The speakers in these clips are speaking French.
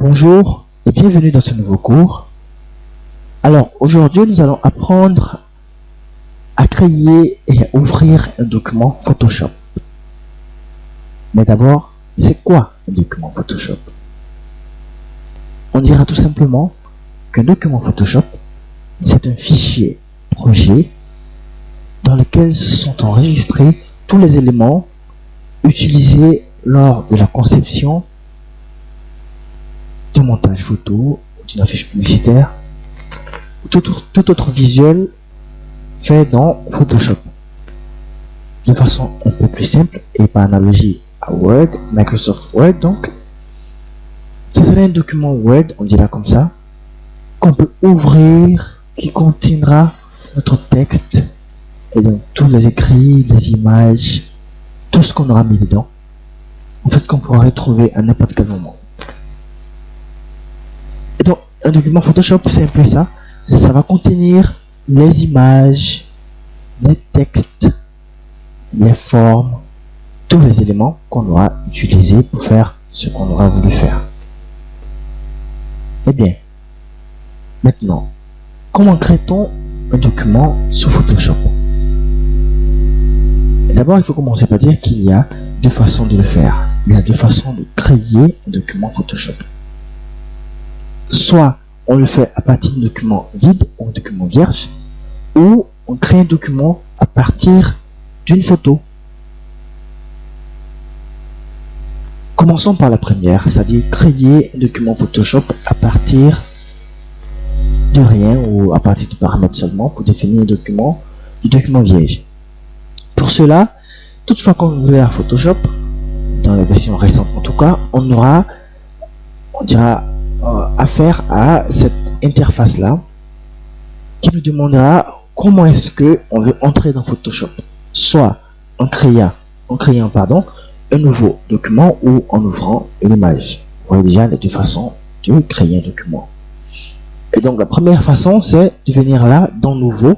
Bonjour et bienvenue dans ce nouveau cours. Alors aujourd'hui nous allons apprendre à créer et à ouvrir un document Photoshop. Mais d'abord, c'est quoi un document Photoshop? On dira tout simplement qu'un document Photoshop, c'est un fichier projet dans lequel sont enregistrés tous les éléments utilisés lors de la conception de montage photo, d'une affiche publicitaire, ou tout autre visuel fait dans Photoshop. De façon un peu plus simple et par analogie à Word, Microsoft Word donc, ce serait un document Word, on dira comme ça, qu'on peut ouvrir, qui contiendra notre texte et donc tous les écrits, les images, tout ce qu'on aura mis dedans, en fait qu'on pourra retrouver à n'importe quel moment. Et donc un document Photoshop c'est un peu ça, ça va contenir les images, les textes, les formes, tous les éléments qu'on aura utilisés pour faire ce qu'on aura voulu faire. Eh bien, maintenant, comment crée-t-on un document sous Photoshop? D'abord, il faut commencer par dire qu'il y a deux façons de le faire. Il y a deux façons de créer un document Photoshop. Soit on le fait à partir d'un document vide ou un document vierge, ou on crée un document à partir d'une photo. Commençons par la première, c'est-à-dire créer un document Photoshop à partir de rien ou à partir de paramètres seulement pour définir un document vierge. Pour cela, toutefois qu'on ouvre Photoshop, dans la version récente en tout cas, on dira affaire à cette interface là qui nous demandera comment est-ce que on veut entrer dans Photoshop, soit en créant un nouveau document ou en ouvrant une image. Vous voyez déjà les deux façons de créer un document. Et donc la première façon c'est de venir là dans nouveau.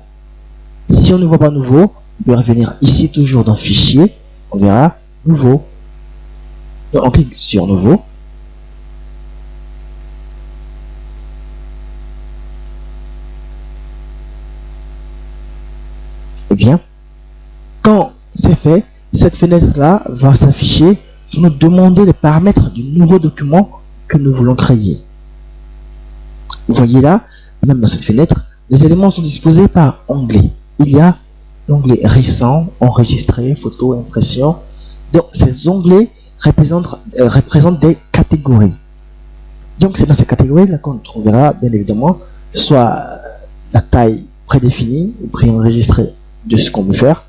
Si on ne voit pas nouveau, on peut revenir ici toujours dans fichier, on verra nouveau. Donc on clique sur nouveau. Eh bien, quand c'est fait, cette fenêtre-là va s'afficher pour nous demander les paramètres du nouveau document que nous voulons créer. Vous voyez là, même dans cette fenêtre, les éléments sont disposés par onglet. Il y a l'onglet récent, enregistré, photo, impression. Donc ces onglets représentent des catégories. Donc c'est dans ces catégories-là qu'on trouvera bien évidemment soit la taille prédéfinie ou préenregistrée de ce qu'on veut faire,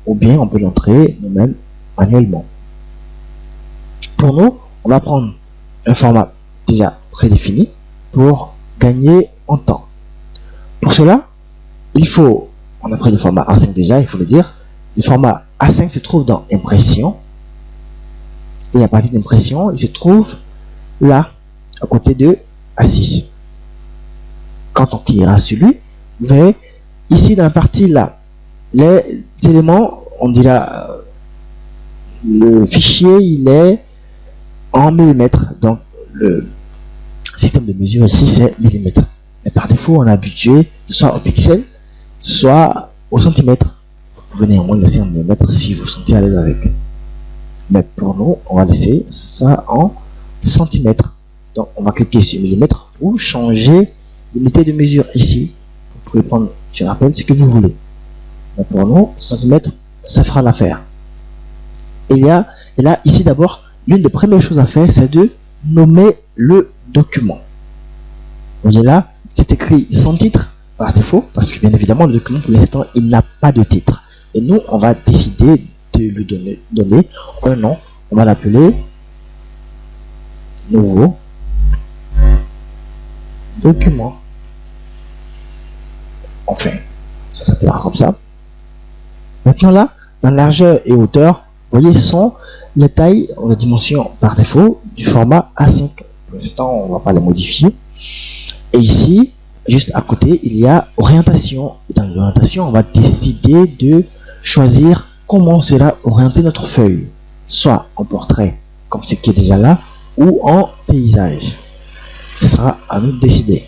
ou bien on peut l'entrer nous-mêmes manuellement. Pour nous, on va prendre un format déjà prédéfini pour gagner en temps. Pour cela, on a pris le format A5 déjà, il faut le dire. Le format A5 se trouve dans Impression, et à partir d'Impression, il se trouve là, à côté de A6. Quand on cliquera sur lui, vous verrez ici dans la partie là, les éléments, on dira le fichier il est en millimètres, donc le système de mesure ici c'est millimètres, mais par défaut on a habitué soit au pixel soit au centimètre. Vous pouvez néanmoins laisser en millimètres si vous vous sentez à l'aise avec, mais pour nous on va laisser ça en centimètres. Donc on va cliquer sur millimètres pour changer l'unité de mesure ici. Vous pouvez prendre, je rappelle, ce que vous voulez. Mais pour nous, centimètres, ça fera l'affaire. Et là, ici d'abord, l'une des premières choses à faire, c'est de nommer le document. Vous voyez là, c'est écrit sans titre par défaut, parce que bien évidemment, le document pour l'instant, il n'a pas de titre. Et nous, on va décider de lui donner un nom. On va l'appeler nouveau document. Enfin, ça s'appellera comme ça. Maintenant là, la largeur et hauteur, vous voyez, sont les tailles, les dimensions par défaut du format A5. Pour l'instant, on ne va pas les modifier. Et ici, juste à côté, il y a orientation. Et dans l'orientation, on va décider de choisir comment sera orienter notre feuille. Soit en portrait, comme ce qui est déjà là, ou en paysage. ce sera à nous de décider.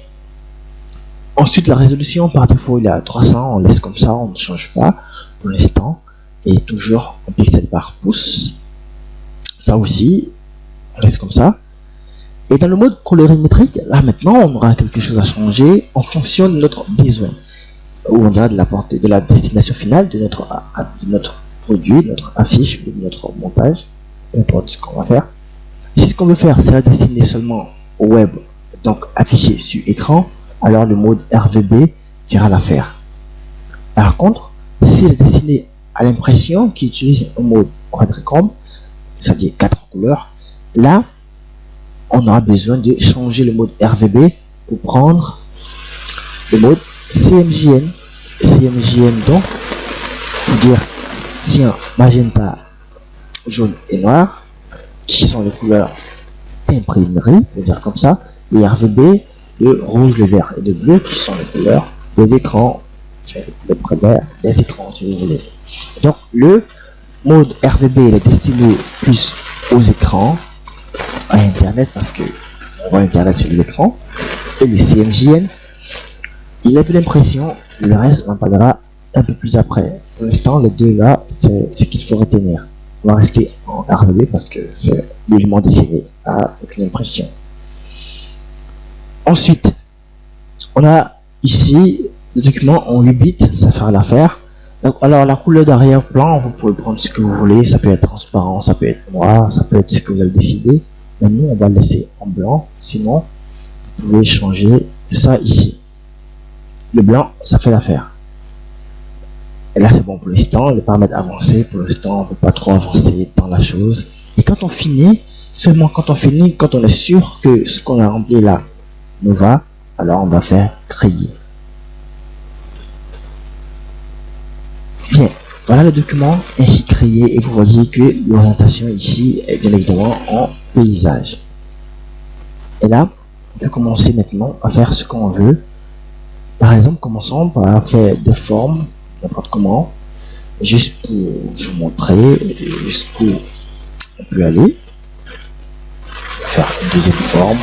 Ensuite, la résolution par défaut il est à 300, on laisse comme ça, on ne change pas pour l'instant, et toujours en pixels par pouce. Ça aussi, on laisse comme ça. Et dans le mode colorimétrique, là maintenant, on aura quelque chose à changer en fonction de notre besoin, où on aura de la portée, de la destination finale de notre produit, de notre affiche ou de notre montage, peu importe ce qu'on va faire. Si ce qu'on veut faire, c'est la dessiner seulement au web, donc affiché sur écran, alors le mode RVB dira l'affaire. Par contre, si est dessiné à l'impression qui utilise un mode quadrichrome, c'est-à-dire 4 couleurs, là, on aura besoin de changer le mode RVB pour prendre le mode CMJN. CMJN donc, pour dire cyan, magenta, jaune et noir, qui sont les couleurs d'imprimerie, pour dire comme ça, et RVB, le rouge, le vert et le bleu, qui sont les couleurs des écrans, les primaires des écrans si vous voulez. Donc le mode RVB il est destiné plus aux écrans, à internet, parce que on voit internet sur les écrans, et le CMJN il a de l'impression, le reste on en parlera un peu plus après. Pour l'instant les deux là c'est ce qu'il faut retenir. On va rester en RVB parce que c'est l'élément dessiné avec une impression. Ensuite, on a ici le document en 8 bits, ça fera l'affaire. Alors la couleur d'arrière-plan, vous pouvez prendre ce que vous voulez, ça peut être transparent, ça peut être noir, ça peut être ce que vous avez décidé. Mais nous, on va le laisser en blanc, sinon vous pouvez changer ça ici. Le blanc, ça fait l'affaire. Et là, c'est bon pour l'instant, les paramètres avancés, pour l'instant, on ne veut pas trop avancer dans la chose. Et quand on finit, seulement quand on finit, quand on est sûr que ce qu'on a rempli là nous va, alors on va faire créer. Bien, voilà le document ainsi créé et vous voyez que l'orientation ici est bien évidemment en paysage. Et là, on peut commencer maintenant à faire ce qu'on veut. Par exemple, commençons par faire des formes, n'importe comment, juste pour vous montrer jusqu'où on peut aller. Faire une deuxième forme,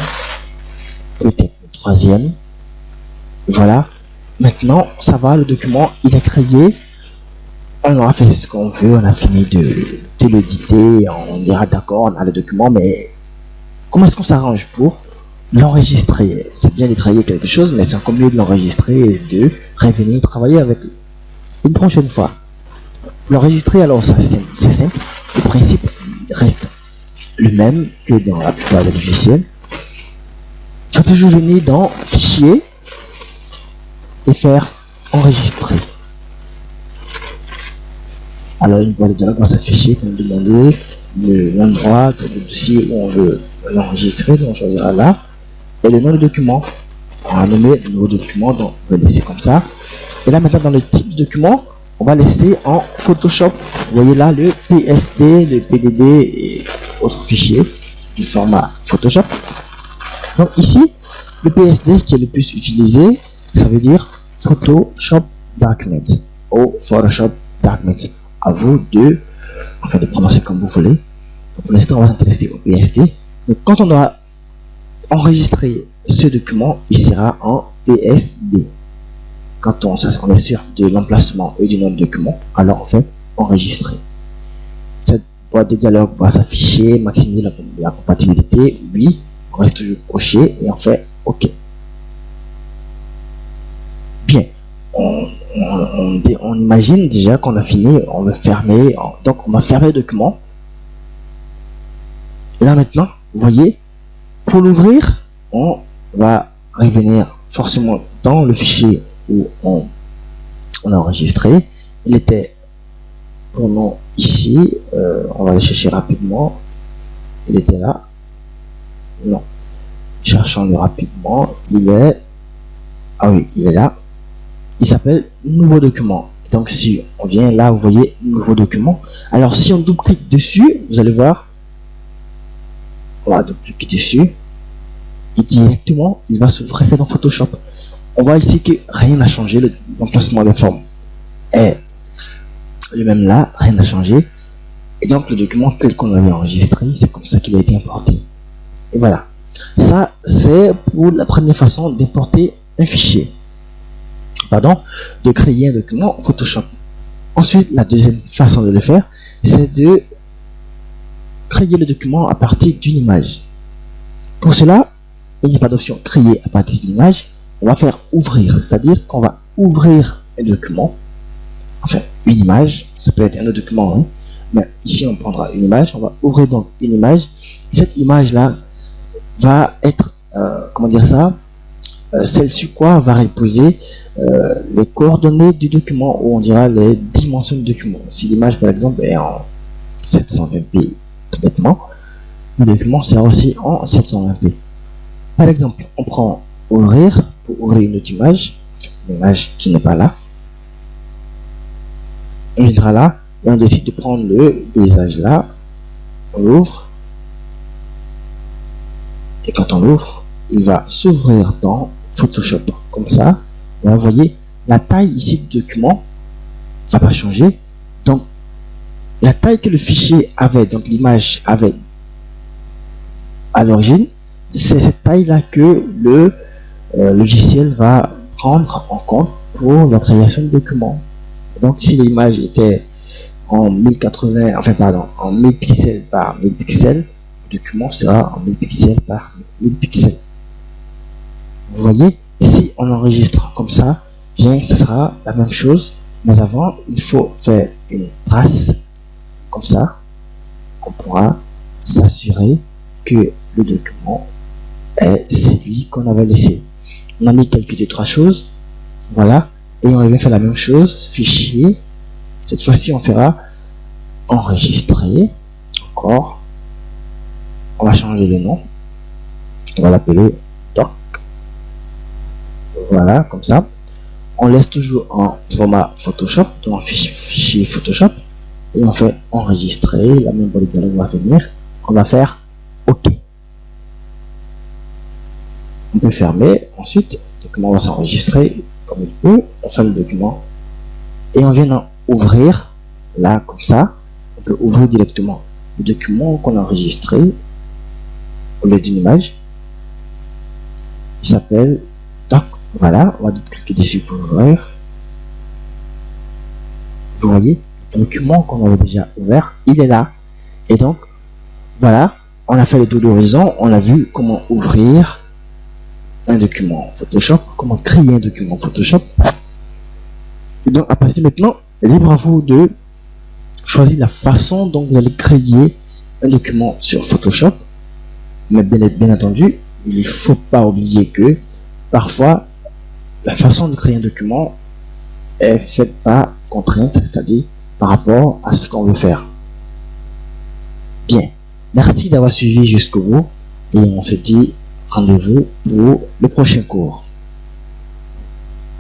peut-être une troisième. Voilà. Maintenant, ça va, le document, il est créé. On aura fait ce qu'on veut, on a fini de l'éditer, on dira d'accord, on a le document, mais comment est-ce qu'on s'arrange pour l'enregistrer? C'est bien de créer quelque chose, mais c'est encore mieux de l'enregistrer et de revenir travailler avec une prochaine fois. L'enregistrer, alors ça c'est simple, le principe reste le même que dans la plupart des logiciels. Il faut toujours venir dans Fichier et faire Enregistrer. Alors une fois dedans, on va s'afficher pour nous demander l'endroit du dossier où on veut l'enregistrer, donc on choisira là, et le nom du document. On va nommer le nouveau document, donc on va laisser comme ça. Et là maintenant dans le type de document, on va laisser en Photoshop. Vous voyez là le PSD, le PDD et autres fichiers du format Photoshop. Donc ici, le PSD qui est le plus utilisé, ça veut dire Photoshop Document ou Photoshop Document. À vous de prononcer comme vous voulez. Donc pour l'instant, on va s'intéresser au PSD. Donc quand on aura enregistré ce document, il sera en PSD. Quand on est sûr de l'emplacement et du nom du document, alors on fait enregistrer. Cette boîte de dialogue va s'afficher, maximiser la compatibilité. Oui, on reste toujours coché et on fait OK. Bien. On imagine déjà qu'on a fini, on veut fermer, donc on va fermer le document. Et là maintenant, vous voyez, pour l'ouvrir, on va revenir forcément dans le fichier où on a enregistré. Il était pour nous ici, on va le chercher rapidement. Il était là. Non, cherchons-le rapidement. Il est, ah oui, il est là. Il s'appelle nouveau document. Donc si on vient là, vous voyez nouveau document. Alors si on double-clique dessus, vous allez voir, on va double-cliquer dessus et directement il va se référer dans Photoshop. On voit ici que rien n'a changé, l'emplacement de forme est le même là, rien n'a changé. Et donc le document tel qu'on l'avait enregistré, c'est comme ça qu'il a été importé. Et voilà. Ça, c'est pour la première façon d'importer un fichier. Pardon, de créer un document Photoshop. Ensuite, la deuxième façon de le faire, c'est de créer le document à partir d'une image. Pour cela, il n'y a pas d'option créer à partir d'une image. On va faire ouvrir, c'est-à-dire qu'on va ouvrir un document. Enfin, une image, ça peut être un autre document, hein, mais ici on prendra une image. On va ouvrir donc une image. Et cette image-là va être, comment dire ça, celle sur quoi va reposer les coordonnées du document, ou on dira les dimensions du document. Si l'image par exemple est en 720p, tout bêtement, le document sera aussi en 720p. Par exemple, on prend ouvrir pour ouvrir une autre image, une image qui n'est pas là. On viendra là et on décide de prendre le paysage là, on l'ouvre, et quand on l'ouvre, il va s'ouvrir dans Photoshop comme ça. Et vous voyez, la taille ici du document, ça va changer. Donc, la taille que le fichier avait, donc l'image avait à l'origine, c'est cette taille-là que le logiciel va prendre en compte pour la création du document. Donc, si l'image était en 1080, enfin pardon, en 1000 pixels par 1000 pixels, le document sera en 1000 pixels par 1000 pixels. Vous voyez, si on enregistre comme ça, bien, ce sera la même chose, mais avant, il faut faire une trace comme ça. On pourra s'assurer que le document est celui qu'on avait laissé. On a mis quelques deux, trois choses, voilà, et on va faire la même chose, fichier. Cette fois-ci, on fera enregistrer, encore. On va changer le nom, on va l'appeler doc. Voilà, comme ça. On laisse toujours en format Photoshop, dans un fichier Photoshop, et on fait enregistrer. La même bolide de va venir. On va faire OK. On peut fermer. Ensuite, le document va s'enregistrer comme il peut. On ferme le document et on vient ouvrir là, comme ça. On peut ouvrir directement le document qu'on a enregistré au lieu d'une image. Il s'appelle doc. Voilà, on va cliquer dessus pour ouvrir. Vous voyez, le document qu'on avait déjà ouvert, il est là. Et donc, voilà, on a fait le tour d'horizon, on a vu comment ouvrir un document Photoshop, comment créer un document Photoshop. Et donc, à partir de maintenant, libre à vous de choisir la façon dont vous allez créer un document sur Photoshop. Mais bien entendu, il ne faut pas oublier que parfois, la façon de créer un document est faite par contrainte, c'est-à-dire par rapport à ce qu'on veut faire. Bien, merci d'avoir suivi jusqu'au bout et on se dit rendez-vous pour le prochain cours.